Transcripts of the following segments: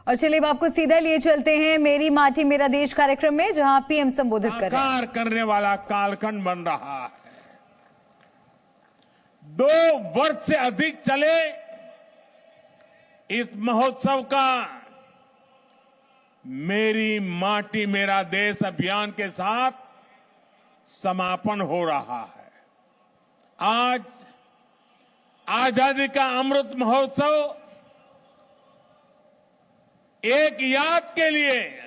और चलिए अब आपको सीधा लिए चलते हैं मेरी माटी मेरा देश कार्यक्रम में, जहां पीएम संबोधित कर रहे हैं। करने वाला कालखंड बन रहा है। 2 वर्ष से अधिक चले इस महोत्सव का मेरी माटी मेरा देश अभियान के साथ समापन हो रहा है। आज आजादी का अमृत महोत्सव एक याद के लिए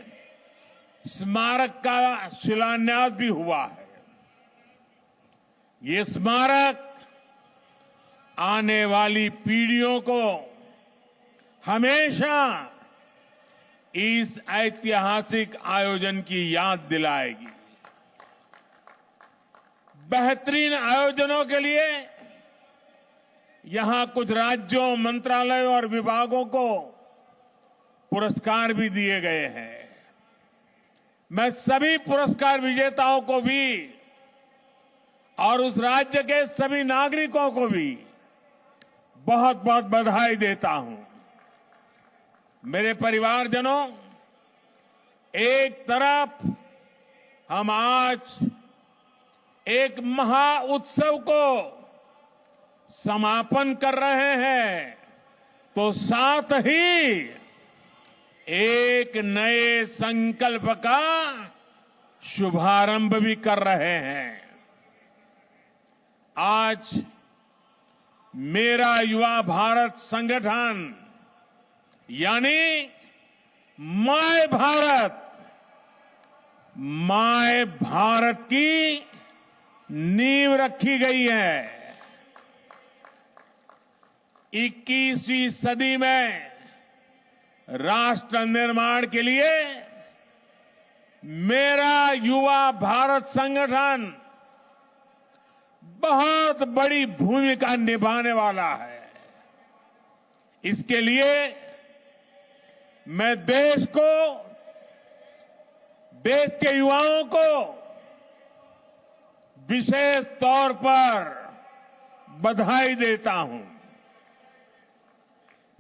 स्मारक का शिलान्यास भी हुआ है। ये स्मारक आने वाली पीढ़ियों को हमेशा इस ऐतिहासिक आयोजन की याद दिलाएगी। बेहतरीन आयोजनों के लिए यहां कुछ राज्यों, मंत्रालयों और विभागों को पुरस्कार भी दिए गए हैं। मैं सभी पुरस्कार विजेताओं को भी और उस राज्य के सभी नागरिकों को भी बहुत बहुत बधाई देता हूं। मेरे परिवारजनों, एक तरफ हम आज एक महा उत्सव को समापन कर रहे हैं, तो साथ ही एक नए संकल्प का शुभारंभ भी कर रहे हैं। आज मेरा युवा भारत संगठन यानी माय भारत की नींव रखी गई है। 21वीं सदी में राष्ट्र निर्माण के लिए मेरा युवा भारत संगठन बहुत बड़ी भूमिका निभाने वाला है। इसके लिए मैं देश के युवाओं को विशेष तौर पर बधाई देता हूं।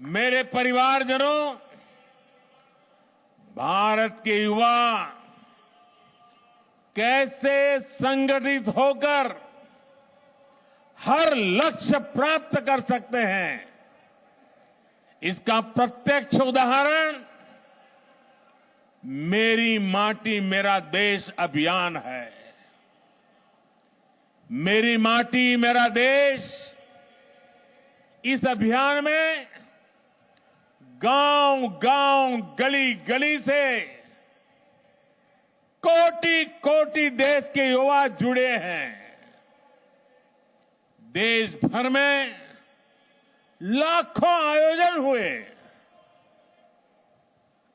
मेरे परिवारजनों, भारत के युवा कैसे संगठित होकर हर लक्ष्य प्राप्त कर सकते हैं, इसका प्रत्यक्ष उदाहरण मेरी माटी मेरा देश अभियान है। मेरी माटी मेरा देश इस अभियान में गांव-गांव, गली-गली से कोटि-कोटि देश के युवा जुड़े हैं। देश भर में लाखों आयोजन हुए।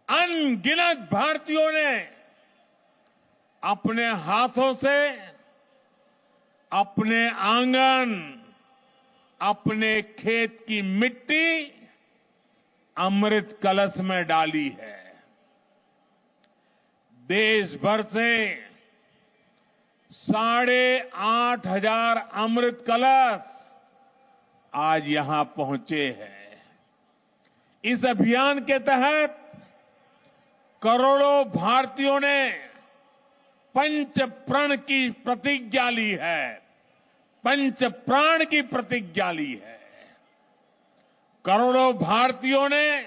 अनगिनत भारतीयों ने अपने हाथों से अपने आंगन, अपने खेत की मिट्टी अमृत कलश में डाली है। देश भर से 8,500 अमृत कलश आज यहां पहुंचे हैं। इस अभियान के तहत करोड़ों भारतीयों ने पंच प्रण की प्रतिज्ञा ली है। पंच प्राण की प्रतिज्ञा ली है। करोड़ों भारतीयों ने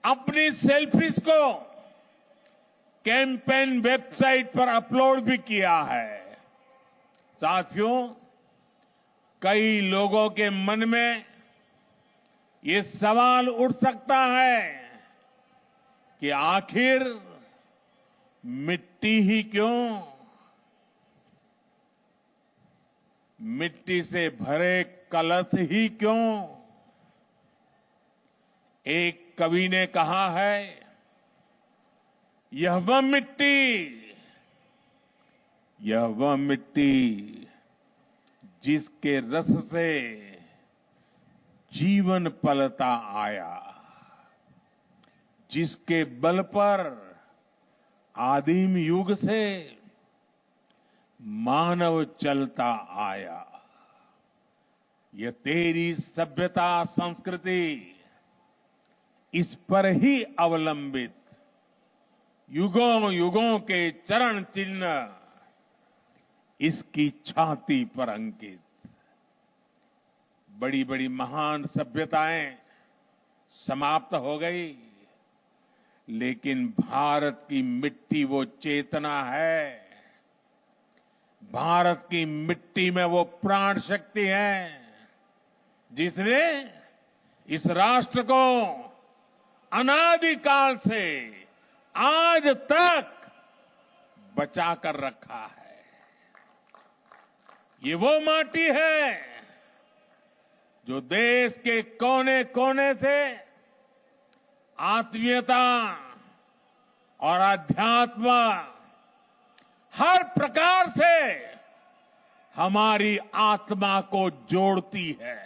अपनी सेल्फीज को कैंपेन वेबसाइट पर अपलोड भी किया है। साथियों, कई लोगों के मन में ये सवाल उठ सकता है कि आखिर मिट्टी ही क्यों? मिट्टी से भरे कलश ही क्यों? एक कवि ने कहा है, यह वह मिट्टी जिसके रस से जीवन पलता आया, जिसके बल पर आदिम युग से मानव चलता आया। ये तेरी सभ्यता संस्कृति इस पर ही अवलंबित युगों युगों के चरण चिन्ह इसकी छाती पर अंकित। बड़ी बड़ी महान सभ्यताएं समाप्त हो गई, लेकिन भारत की मिट्टी वो चेतना है, भारत की मिट्टी में वो प्राण शक्ति है जिसने इस राष्ट्र को अनादिकाल से आज तक बचा कर रखा है। ये वो माटी है जो देश के कोने कोने से आत्मीयता और अध्यात्म हर प्रकार से हमारी आत्मा को जोड़ती है।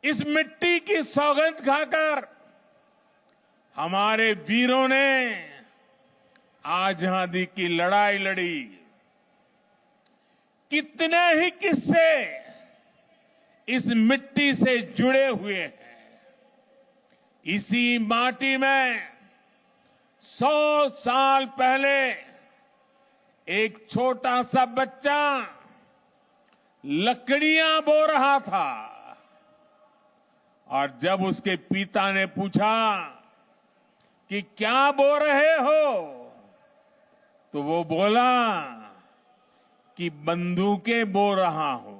इस मिट्टी की सौगंध खाकर हमारे वीरों ने आजादी की लड़ाई लड़ी। कितने ही किस्से इस मिट्टी से जुड़े हुए हैं। इसी माटी में 100 साल पहले एक छोटा सा बच्चा लकड़ियां बो रहा था और जब उसके पिता ने पूछा कि क्या बो रहे हो, तो वो बोला कि बंदूकें बो रहा हूं।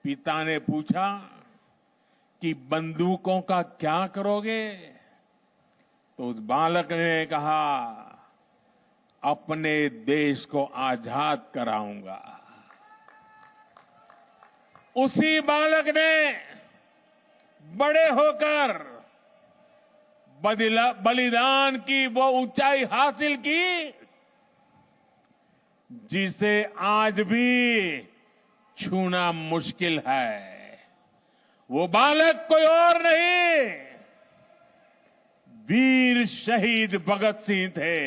पिता ने पूछा कि बंदूकों का क्या करोगे, तो उस बालक ने कहा अपने देश को आजाद कराऊंगा। उसी बालक ने बड़े होकर बलिदान की वो ऊंचाई हासिल की जिसे आज भी छूना मुश्किल है। वो बालक कोई और नहीं, वीर शहीद भगत सिंह थे।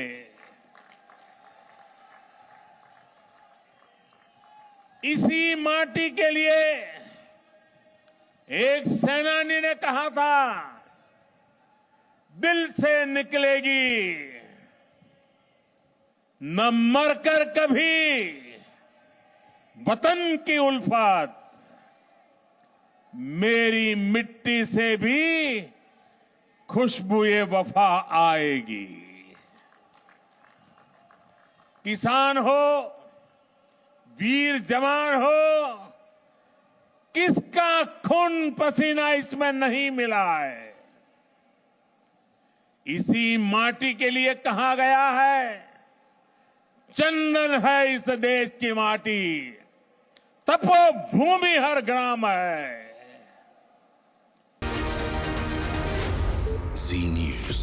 इसी माटी के लिए एक सेनानी ने कहा था, दिल से निकलेगी न मरकर कभी वतन की उल्फत, मेरी मिट्टी से भी खुशबुए वफा आएगी। किसान हो, वीर जवान हो, किसका खून पसीना इसमें नहीं मिला है। इसी माटी के लिए कहा गया है, चंदन है इस देश की माटी, तपोभूमि हर ग्राम है। Zee News.